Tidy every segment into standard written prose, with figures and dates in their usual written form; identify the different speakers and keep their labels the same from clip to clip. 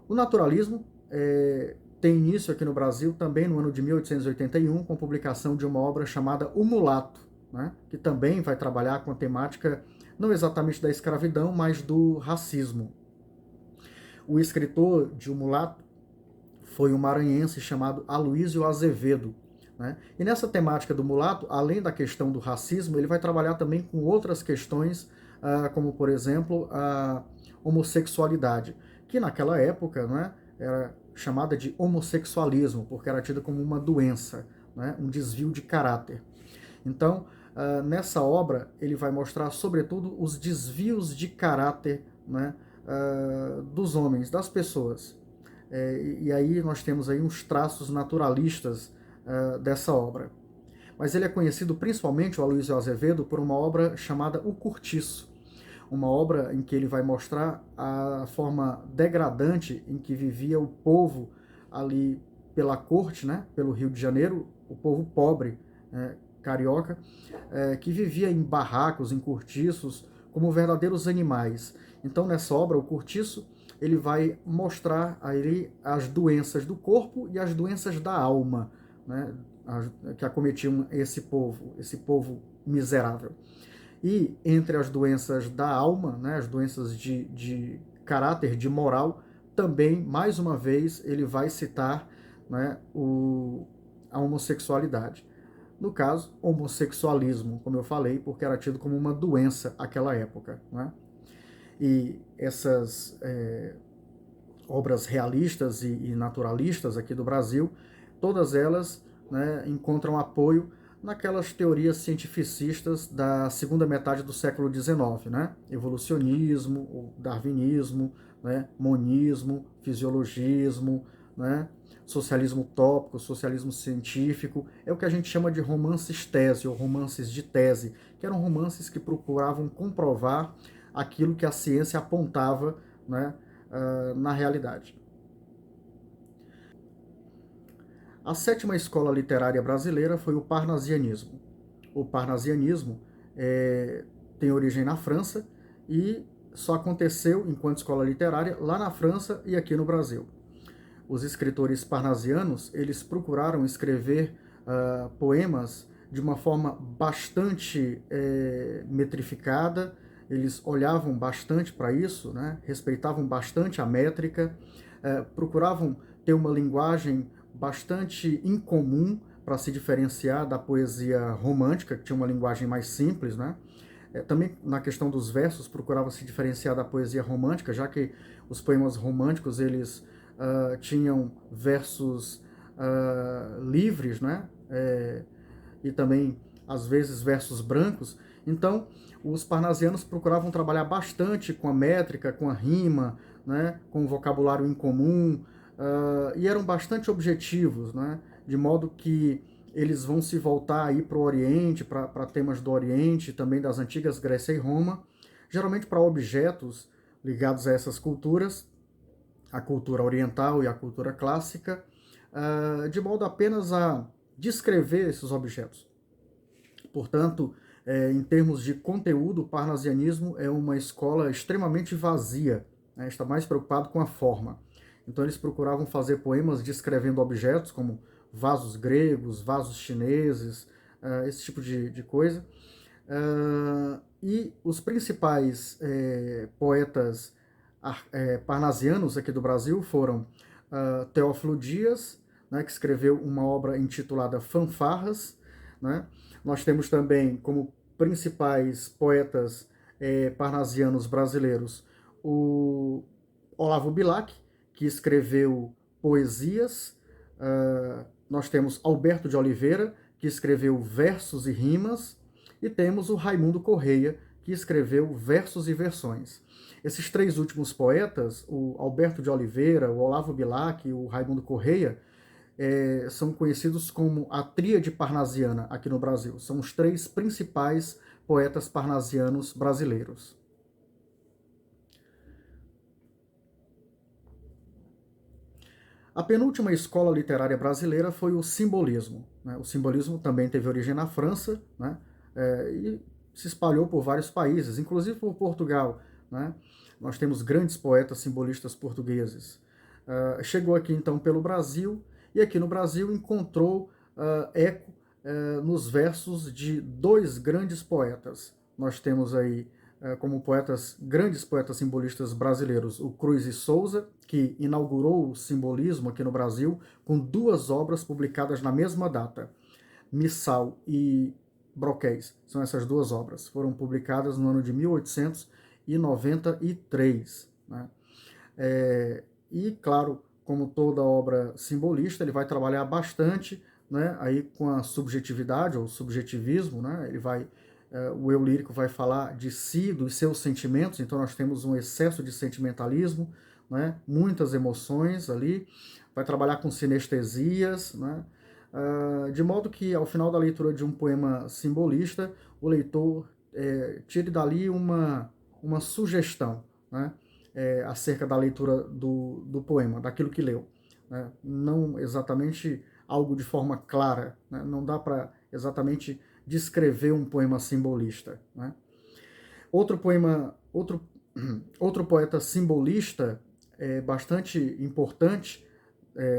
Speaker 1: O naturalismo tem início aqui no Brasil também no ano de 1881, com a publicação de uma obra chamada O Mulato, né, que também vai trabalhar com a temática não exatamente da escravidão, mas do racismo. O escritor de O Mulato foi um maranhense chamado Aloísio Azevedo, né? E nessa temática do mulato, além da questão do racismo, ele vai trabalhar também com outras questões, como, por exemplo, a homossexualidade, que naquela época, né, era chamada de homossexualismo, porque era tida como uma doença, né, um desvio de caráter. Então, nessa obra, ele vai mostrar, sobretudo, os desvios de caráter, né, dos homens, das pessoas. E aí nós temos aí uns traços naturalistas dessa obra. Mas ele é conhecido principalmente, o Aloysio Azevedo, por uma obra chamada O Cortiço, uma obra em que ele vai mostrar a forma degradante em que vivia o povo ali pela corte, né, pelo Rio de Janeiro, o povo pobre, carioca, que vivia em barracos, em cortiços, como verdadeiros animais. Então, nessa obra, O Cortiço, ele vai mostrar aí as doenças do corpo e as doenças da alma, né, que acometiam esse povo miserável. E entre as doenças da alma, né, as doenças de caráter, de moral, também, mais uma vez, ele vai citar, né, a homossexualidade. No caso, homossexualismo, como eu falei, porque era tido como uma doença naquela época. Né? E essas obras realistas e naturalistas aqui do Brasil, todas elas, né, encontram apoio naquelas teorias cientificistas da segunda metade do século XIX, né? Evolucionismo, o darwinismo, né? Monismo, fisiologismo, né? Socialismo utópico, socialismo científico, é o que a gente chama de romances tese ou romances de tese, que eram romances que procuravam comprovar aquilo que a ciência apontava, né, na realidade. A sétima escola literária brasileira foi o parnasianismo. O parnasianismo tem origem na França e só aconteceu, enquanto escola literária, lá na França e aqui no Brasil. Os escritores parnasianos, eles procuraram escrever poemas de uma forma bastante metrificada, eles olhavam bastante para isso, né? Respeitavam bastante a métrica, procuravam ter uma linguagem bastante incomum para se diferenciar da poesia romântica, que tinha uma linguagem mais simples, né? Também na questão dos versos procurava se diferenciar da poesia romântica, já que os poemas românticos eles tinham versos livres, né? E também às vezes versos brancos. Então os parnasianos procuravam trabalhar bastante com a métrica, com a rima, né? Com o vocabulário em comum, e eram bastante objetivos, né? De modo que eles vão se voltar aí para o Oriente, para temas do Oriente, também das antigas Grécia e Roma, geralmente para objetos ligados a essas culturas, a cultura oriental e a cultura clássica, de modo apenas a descrever esses objetos. Portanto, em termos de conteúdo, o parnasianismo é uma escola extremamente vazia, né? Está mais preocupado com a forma. Então eles procuravam fazer poemas descrevendo objetos como vasos gregos, vasos chineses, esse tipo de coisa. E os principais poetas parnasianos aqui do Brasil foram Teófilo Dias, né, que escreveu uma obra intitulada Fanfarras, né? Nós temos também como principais poetas parnasianos brasileiros o Olavo Bilac, que escreveu poesias. Nós temos Alberto de Oliveira, que escreveu versos e rimas, e temos o Raimundo Correia, que escreveu versos e versões. Esses três últimos poetas, o Alberto de Oliveira, o Olavo Bilac e o Raimundo Correia, são conhecidos como a tríade parnasiana aqui no Brasil. São os três principais poetas parnasianos brasileiros. A penúltima escola literária brasileira foi o simbolismo. Né? O simbolismo também teve origem na França, né? E se espalhou por vários países, inclusive por Portugal. Né? Nós temos grandes poetas simbolistas portugueses. Chegou aqui então pelo Brasil, e aqui no Brasil encontrou eco nos versos de dois grandes poetas. Nós temos aí como poetas, grandes poetas simbolistas brasileiros, o Cruz e Souza, que inaugurou o simbolismo aqui no Brasil com duas obras publicadas na mesma data. Missal e Broquéis, são essas duas obras. Foram publicadas no ano de 1893. Né? E, claro, como toda obra simbolista, ele vai trabalhar bastante, né, aí com a subjetividade ou subjetivismo, né, o eu lírico vai falar de si, dos seus sentimentos, então nós temos um excesso de sentimentalismo, né, muitas emoções ali, vai trabalhar com sinestesias, né, de modo que ao final da leitura de um poema simbolista, o leitor tire dali uma sugestão, né, acerca da leitura do poema, daquilo que leu. Né? Não exatamente algo de forma clara, né? Não dá para exatamente descrever um poema simbolista. Né? Outro poeta simbolista bastante importante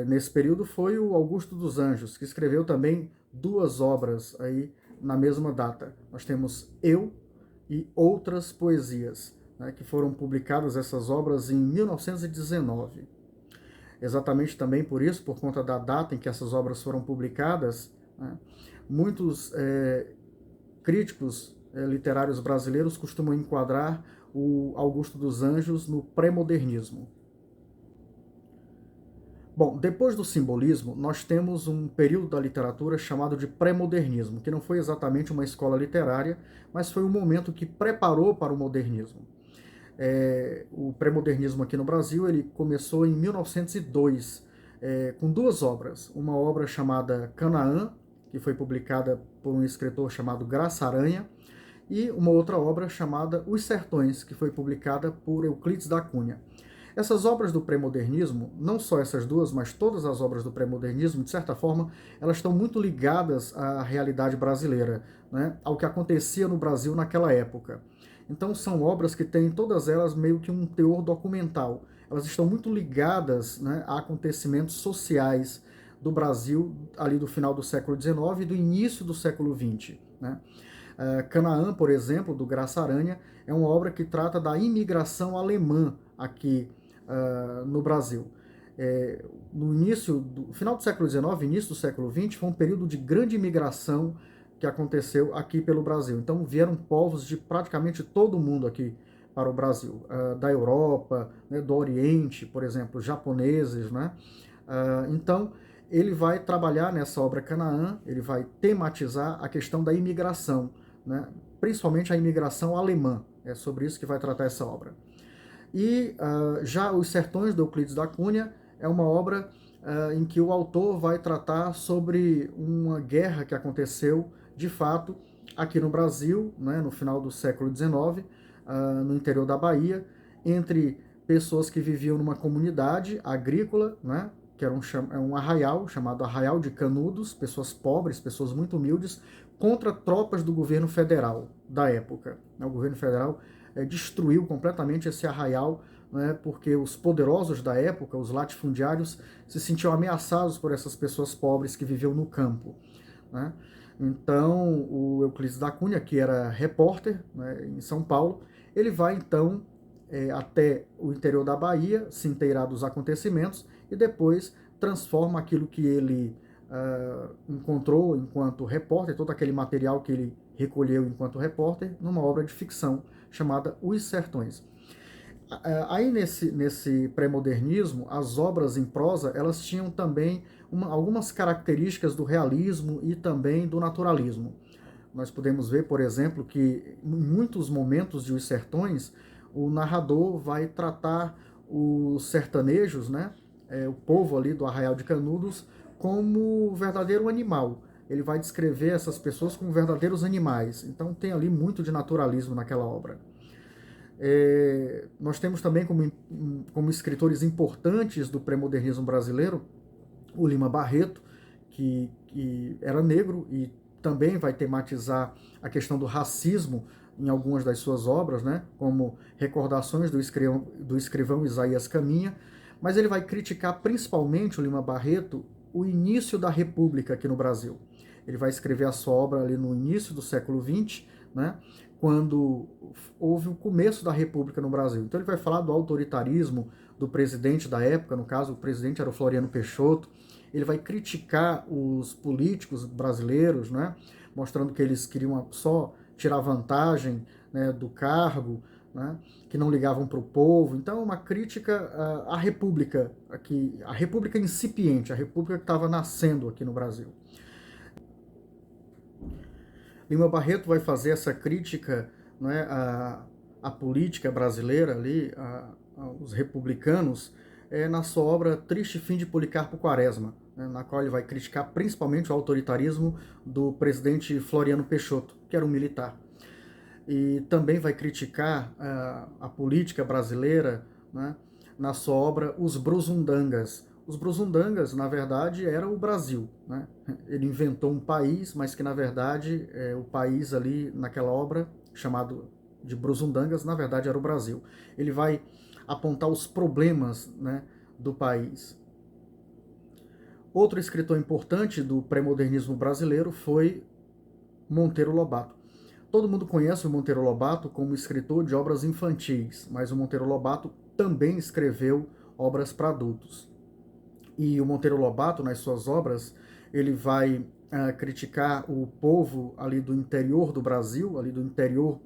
Speaker 1: nesse período foi o Augusto dos Anjos, que escreveu também duas obras aí na mesma data. Nós temos Eu e Outras Poesias, né, que foram publicadas essas obras em 1919. Exatamente também por isso, por conta da data em que essas obras foram publicadas, né, muitos críticos literários brasileiros costumam enquadrar o Augusto dos Anjos no pré-modernismo. Bom, depois do simbolismo, nós temos um período da literatura chamado de pré-modernismo, que não foi exatamente uma escola literária, mas foi um momento que preparou para o modernismo. O pré-modernismo aqui no Brasil ele começou em 1902, com duas obras. Uma obra chamada Canaã, que foi publicada por um escritor chamado Graça Aranha, e uma outra obra chamada Os Sertões, que foi publicada por Euclides da Cunha. Essas obras do pré-modernismo, não só essas duas, mas todas as obras do pré-modernismo, de certa forma, elas estão muito ligadas à realidade brasileira, né? Ao que acontecia no Brasil naquela época. Então são obras que têm todas elas meio que um teor documental. Elas estão muito ligadas, né, a acontecimentos sociais do Brasil ali do final do século XIX e do início do século XX. Né? Canaã, por exemplo, do Graça Aranha, é uma obra que trata da imigração alemã aqui no Brasil. No final do século XIX, início do século XX, foi um período de grande imigração que aconteceu aqui pelo Brasil. Então vieram povos de praticamente todo o mundo aqui para o Brasil, da Europa, né, do Oriente, por exemplo, japoneses, né? Então ele vai trabalhar nessa obra Canaã, ele vai tematizar a questão da imigração, né? Principalmente a imigração alemã. É sobre isso que vai tratar essa obra. E já Os Sertões, do Euclides da Cunha, é uma obra em que o autor vai tratar sobre uma guerra que aconteceu, de fato, aqui no Brasil, né, no final do século XIX, no interior da Bahia, entre pessoas que viviam numa comunidade agrícola, né, que era um arraial, chamado Arraial de Canudos, pessoas pobres, pessoas muito humildes, contra tropas do governo federal da época. O governo federal destruiu completamente esse arraial, né, porque os poderosos da época, os latifundiários, se sentiam ameaçados por essas pessoas pobres que viviam no campo. Né? Então, o Euclides da Cunha, que era repórter, né, em São Paulo, ele vai então até o interior da Bahia, se inteirar dos acontecimentos e depois transforma aquilo que ele encontrou enquanto repórter, todo aquele material que ele recolheu enquanto repórter, numa obra de ficção chamada Os Sertões. Aí nesse pré-modernismo, as obras em prosa, elas tinham também algumas características do realismo e também do naturalismo. Nós podemos ver, por exemplo, que em muitos momentos de Os Sertões, o narrador vai tratar os sertanejos, né, o povo ali do Arraial de Canudos, como verdadeiro animal. Ele vai descrever essas pessoas como verdadeiros animais. Então tem ali muito de naturalismo naquela obra. Nós temos também como escritores importantes do pré-modernismo brasileiro o Lima Barreto, que era negro e também vai tematizar a questão do racismo em algumas das suas obras, né, como Recordações do escrivão Isaías Caminha, Mas ele vai criticar principalmente, o Lima Barreto, o início da República aqui no Brasil. Ele vai escrever a sua obra ali no início do século XX, né, quando houve o começo da República no Brasil. Então ele vai falar do autoritarismo do presidente da época, no caso o presidente era o Floriano Peixoto. Ele vai criticar os políticos brasileiros, né, mostrando que eles queriam só tirar vantagem, né, do cargo, né, que não ligavam para o povo. Então, uma crítica à República, aqui, a República incipiente, a República que estava nascendo aqui no Brasil. Lima Barreto vai fazer essa crítica, né, à política brasileira, ali, aos republicanos, na sua obra Triste Fim de Policarpo Quaresma, né, na qual ele vai criticar principalmente o autoritarismo do presidente Floriano Peixoto, que era um militar. E também vai criticar a política brasileira, né, na sua obra Os Brusundangas. Os Brusundangas, na verdade, era o Brasil, né? Ele inventou um país, mas que, na verdade, o país ali, naquela obra, chamado de Brusundangas, na verdade, era o Brasil. Ele vai apontar os problemas, né, do país. Outro escritor importante do pré-modernismo brasileiro foi Monteiro Lobato. Todo mundo conhece o Monteiro Lobato como escritor de obras infantis, mas o Monteiro Lobato também escreveu obras para adultos. E o Monteiro Lobato, nas suas obras, ele vai criticar o povo ali do interior do Brasil, ali do interior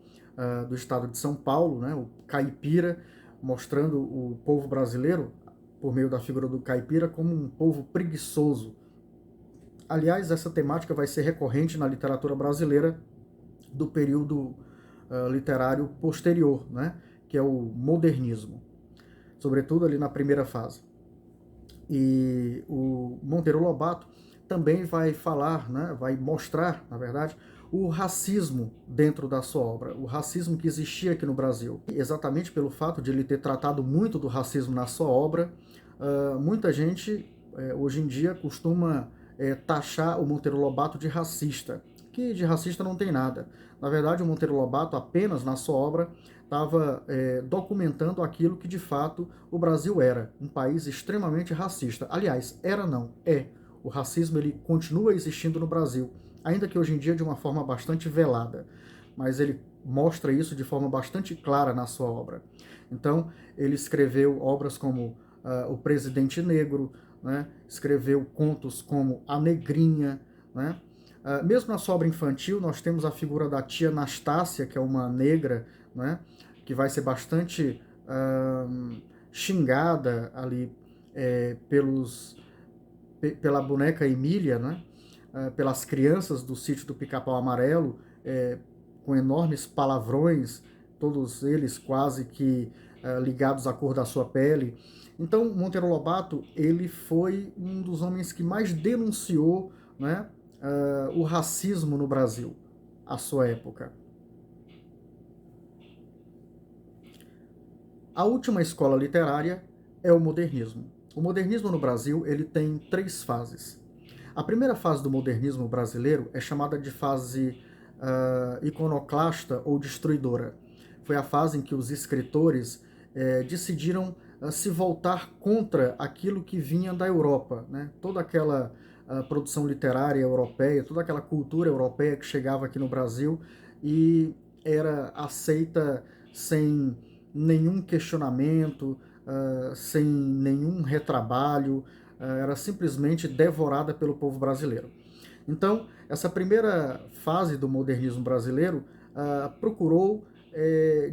Speaker 1: do estado de São Paulo, né, o caipira, mostrando o povo brasileiro, por meio da figura do caipira, como um povo preguiçoso. Aliás, essa temática vai ser recorrente na literatura brasileira do período literário posterior, né, que é o modernismo, sobretudo ali na primeira fase. E o Monteiro Lobato também vai falar, né, vai mostrar, na verdade, o racismo dentro da sua obra, o racismo que existia aqui no Brasil. E exatamente pelo fato de ele ter tratado muito do racismo na sua obra, muita gente hoje em dia costuma taxar o Monteiro Lobato de racista, que de racista não tem nada. Na verdade, o Monteiro Lobato, apenas na sua obra, estava documentando aquilo que de fato o Brasil era, um país extremamente racista. Aliás, era não, é. O racismo ele continua existindo no Brasil, ainda que hoje em dia de uma forma bastante velada, mas ele mostra isso de forma bastante clara na sua obra. Então, ele escreveu obras como O Presidente Negro, né? Escreveu contos como A Negrinha, né? Mesmo na sua obra infantil, nós temos a figura da tia Anastácia, que é uma negra, né, que vai ser bastante xingada ali pela boneca Emília, né, pelas crianças do sítio do Pica-Pau Amarelo, com enormes palavrões, todos eles quase que ligados à cor da sua pele. Então, Monteiro Lobato, ele foi um dos homens que mais denunciou, né, o racismo no Brasil, à sua época. A última escola literária é o modernismo. O modernismo no Brasil ele tem 3 fases. A primeira fase do modernismo brasileiro é chamada de fase iconoclasta ou destruidora. Foi a fase em que os escritores decidiram se voltar contra aquilo que vinha da Europa, né? Toda aquela produção literária europeia, toda aquela cultura europeia que chegava aqui no Brasil e era aceita sem nenhum questionamento, sem nenhum retrabalho, era simplesmente devorada pelo povo brasileiro. Então, essa primeira fase do modernismo brasileiro procurou,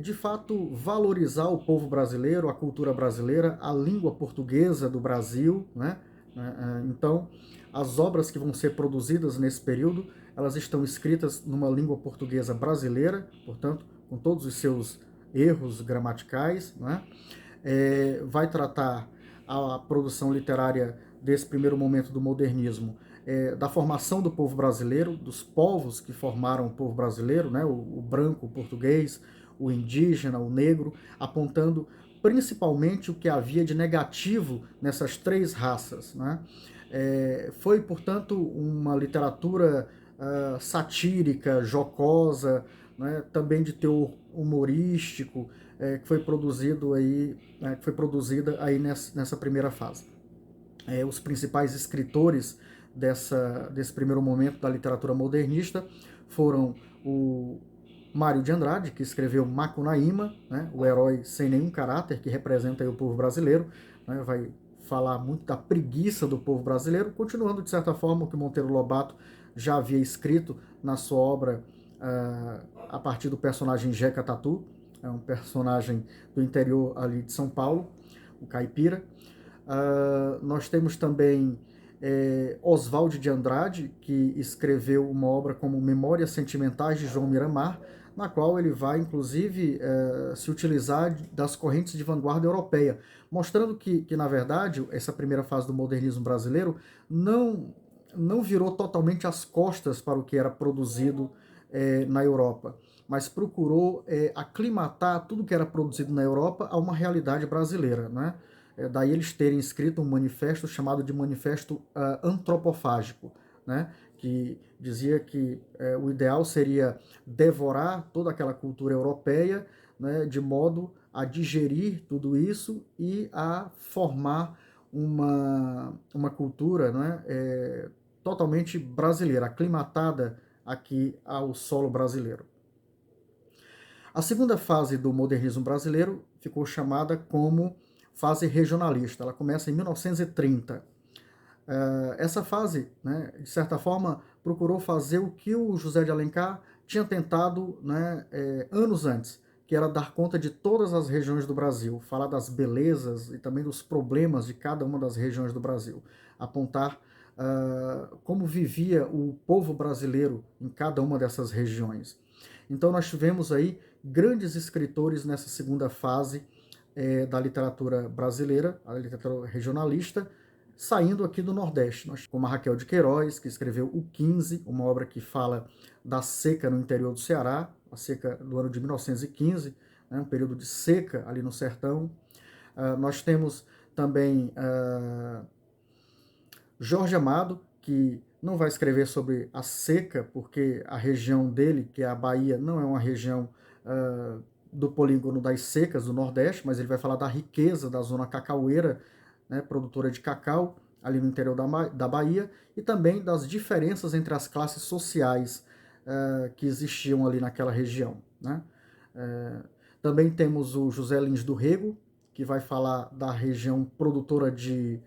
Speaker 1: de fato, valorizar o povo brasileiro, a cultura brasileira, a língua portuguesa do Brasil, né? Então, as obras que vão ser produzidas nesse período, elas estão escritas numa língua portuguesa brasileira, portanto, com todos os seus erros gramaticais, né? Vai tratar a produção literária desse primeiro momento do modernismo da formação do povo brasileiro, dos povos que formaram o povo brasileiro, né? O branco, o português, o indígena, o negro, apontando principalmente o que havia de negativo nessas 3 raças, né? Foi, portanto, uma literatura satírica, jocosa, né? Também de teor humorístico, que foi produzido aí, que foi produzida aí nessa primeira fase. Os principais escritores desse primeiro momento da literatura modernista foram o Mário de Andrade, que escreveu Macunaíma, né, o herói sem nenhum caráter, que representa aí o povo brasileiro, né, vai falar muito da preguiça do povo brasileiro, continuando de certa forma o que Monteiro Lobato já havia escrito na sua obra a partir do personagem Jeca Tatu, é um personagem do interior ali de São Paulo, o caipira. Nós temos também Oswald de Andrade, que escreveu uma obra como Memórias Sentimentais de João Miramar, na qual ele vai, inclusive, se utilizar das correntes de vanguarda europeia, mostrando que, na verdade, essa primeira fase do modernismo brasileiro não virou totalmente as costas para o que era produzido na Europa, mas procurou aclimatar tudo que era produzido na Europa a uma realidade brasileira, né? Daí eles terem escrito um manifesto chamado de Manifesto Antropofágico, né? Que dizia que o ideal seria devorar toda aquela cultura europeia, né? De modo a digerir tudo isso e a formar uma cultura, né? Totalmente brasileira, aclimatada aqui ao solo brasileiro. A segunda fase do modernismo brasileiro ficou chamada como fase regionalista. Ela começa em 1930. Essa fase, né, de certa forma, procurou fazer o que o José de Alencar tinha tentado, né, anos antes, que era dar conta de todas as regiões do Brasil, falar das belezas e também dos problemas de cada uma das regiões do Brasil, apontar como vivia o povo brasileiro em cada uma dessas regiões. Então nós tivemos aí grandes escritores nessa segunda fase da literatura brasileira, a literatura regionalista, saindo aqui do Nordeste, como a Raquel de Queiroz, que escreveu O 15, uma obra que fala da seca no interior do Ceará, a seca do ano de 1915, né, um período de seca ali no sertão. Nós temos também Jorge Amado, que não vai escrever sobre a seca, porque a região dele, que é a Bahia, não é uma região do polígono das secas do Nordeste, mas ele vai falar da riqueza da zona cacaueira, né, produtora de cacau, ali no interior da Bahia, e também das diferenças entre as classes sociais que existiam ali naquela região, né? Também temos o José Lins do Rego, que vai falar da região produtora de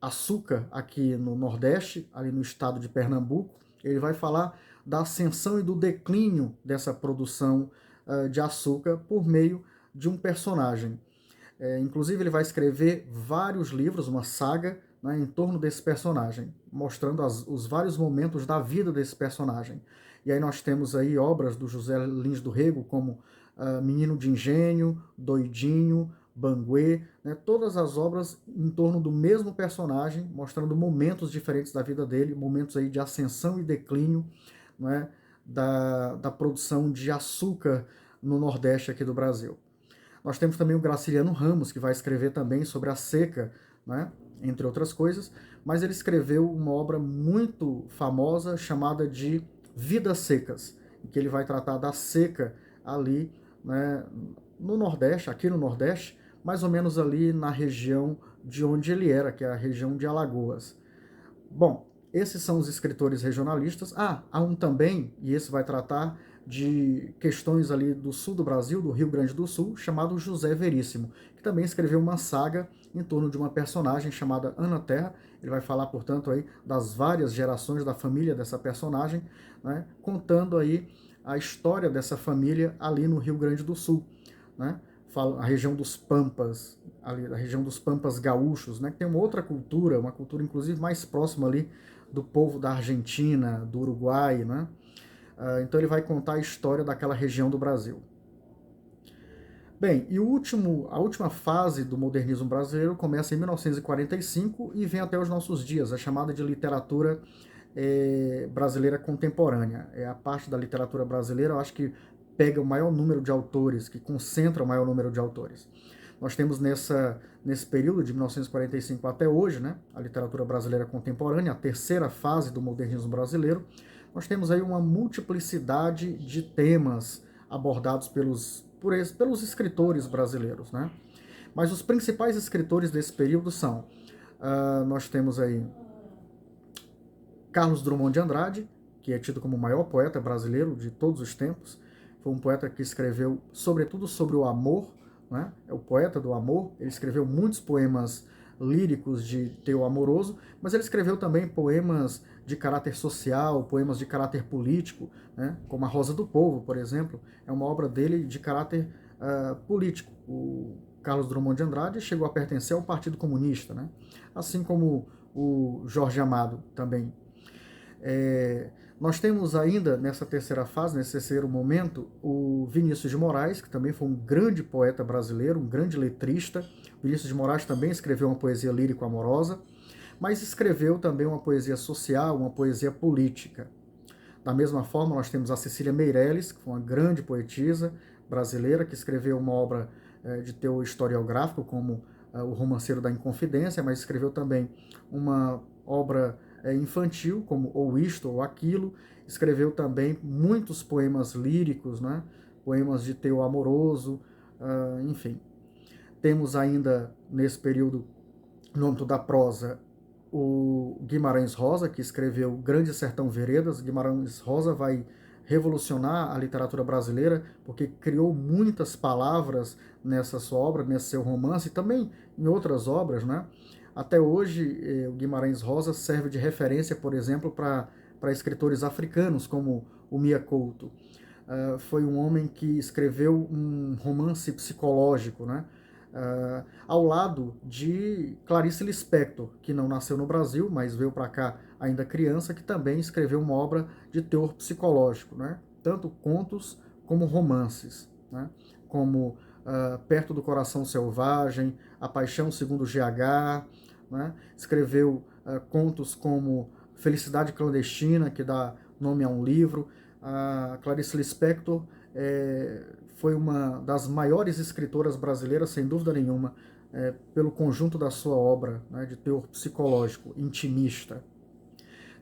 Speaker 1: açúcar aqui no Nordeste, ali no estado de Pernambuco. Ele vai falar da ascensão e do declínio dessa produção de açúcar por meio de um personagem. Inclusive, ele vai escrever vários livros, uma saga, né, em torno desse personagem, mostrando os vários momentos da vida desse personagem. E aí nós temos aí obras do José Lins do Rego, como Menino de Engenho, Doidinho, Banguê, né, todas as obras em torno do mesmo personagem, mostrando momentos diferentes da vida dele, momentos aí de ascensão e declínio, né, da produção de açúcar no Nordeste aqui do Brasil. Nós temos também o Graciliano Ramos, que vai escrever também sobre a seca, né, entre outras coisas, mas ele escreveu uma obra muito famosa chamada de Vidas Secas, em que ele vai tratar da seca ali, né, no Nordeste, aqui no Nordeste, mais ou menos ali na região de onde ele era, que é a região de Alagoas. Bom, esses são os escritores regionalistas. Há um também, e esse vai tratar de questões ali do sul do Brasil, do Rio Grande do Sul, chamado José Veríssimo, que também escreveu uma saga em torno de uma personagem chamada Ana Terra. Ele vai falar, portanto, aí das várias gerações da família dessa personagem, né, contando aí a história dessa família ali no Rio Grande do Sul, né? A região dos Pampas, ali, a região dos Pampas gaúchos, né, que tem uma outra cultura, uma cultura inclusive mais próxima ali do povo da Argentina, do Uruguai, né? Então ele vai contar a história daquela região do Brasil. Bem, e a última fase do modernismo brasileiro começa em 1945 e vem até os nossos dias, a chamada de literatura brasileira contemporânea. É a parte da literatura brasileira, eu acho que pega o maior número de autores, que concentra o maior número de autores. Nós temos nesse período de 1945 até hoje, né, a literatura brasileira contemporânea, a terceira fase do modernismo brasileiro. Nós temos aí uma multiplicidade de temas abordados pelos pelos escritores brasileiros, né? Mas os principais escritores desse período são, nós temos aí Carlos Drummond de Andrade, que é tido como o maior poeta brasileiro de todos os tempos. Foi um poeta que escreveu sobretudo sobre o amor, né? É o poeta do amor. Ele escreveu muitos poemas líricos de teor amoroso, mas ele escreveu também poemas de caráter social, poemas de caráter político, né? Como A Rosa do Povo, por exemplo, é uma obra dele de caráter político. O Carlos Drummond de Andrade chegou a pertencer ao Partido Comunista, né? Assim como o Jorge Amado também. Nós temos ainda, nessa terceira fase, nesse terceiro momento, o Vinícius de Moraes, que também foi um grande poeta brasileiro, um grande letrista. Vinícius de Moraes também escreveu uma poesia lírico-amorosa, mas escreveu também uma poesia social, uma poesia política. Da mesma forma, nós temos a Cecília Meirelles, que foi uma grande poetisa brasileira, que escreveu uma obra de teor historiográfico, como O Romanceiro da Inconfidência, mas escreveu também uma obra infantil, como Ou Isto ou Aquilo. Escreveu também muitos poemas líricos, né? Poemas de teor amoroso, enfim. Temos ainda, nesse período, no âmbito da prosa, o Guimarães Rosa, que escreveu Grande Sertão Veredas. Guimarães Rosa vai revolucionar a literatura brasileira, porque criou muitas palavras nessa sua obra, nesse seu romance, e também em outras obras, né? Até hoje, o Guimarães Rosa serve de referência, por exemplo, para escritores africanos, como o Mia Couto. Foi um homem que escreveu um romance psicológico, né? Ao lado de Clarice Lispector, que não nasceu no Brasil, mas veio para cá ainda criança, que também escreveu uma obra de teor psicológico, né? Tanto contos como romances, né? Como Perto do Coração Selvagem, A Paixão Segundo GH, né? Escreveu contos como Felicidade Clandestina, que dá nome a um livro. A Clarice Lispector foi uma das maiores escritoras brasileiras, sem dúvida nenhuma, pelo conjunto da sua obra, né, de teor psicológico, intimista.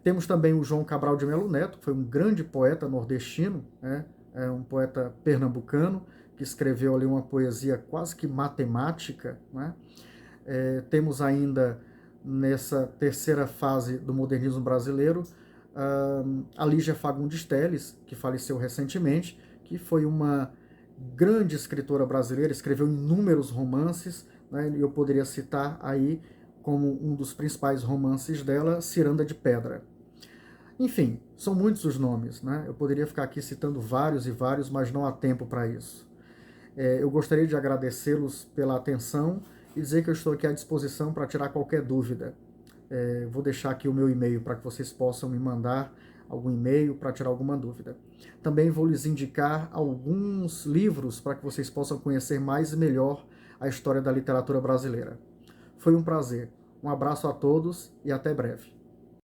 Speaker 1: Temos também o João Cabral de Melo Neto, que foi um grande poeta nordestino, né, um poeta pernambucano, que escreveu ali uma poesia quase que matemática, né? Temos ainda, nessa terceira fase do modernismo brasileiro, a Lígia Fagundes Telles, que faleceu recentemente, que foi uma grande escritora brasileira, escreveu inúmeros romances, né? Eu poderia citar aí como um dos principais romances dela, Ciranda de Pedra. Enfim, são muitos os nomes, né? Eu poderia ficar aqui citando vários e vários, mas não há tempo para isso. Eu gostaria de agradecê-los pela atenção e dizer que eu estou aqui à disposição para tirar qualquer dúvida. Vou deixar aqui o meu e-mail para que vocês possam me mandar algum e-mail para tirar alguma dúvida. Também vou lhes indicar alguns livros para que vocês possam conhecer mais e melhor a história da literatura brasileira. Foi um prazer. Um abraço a todos e até breve.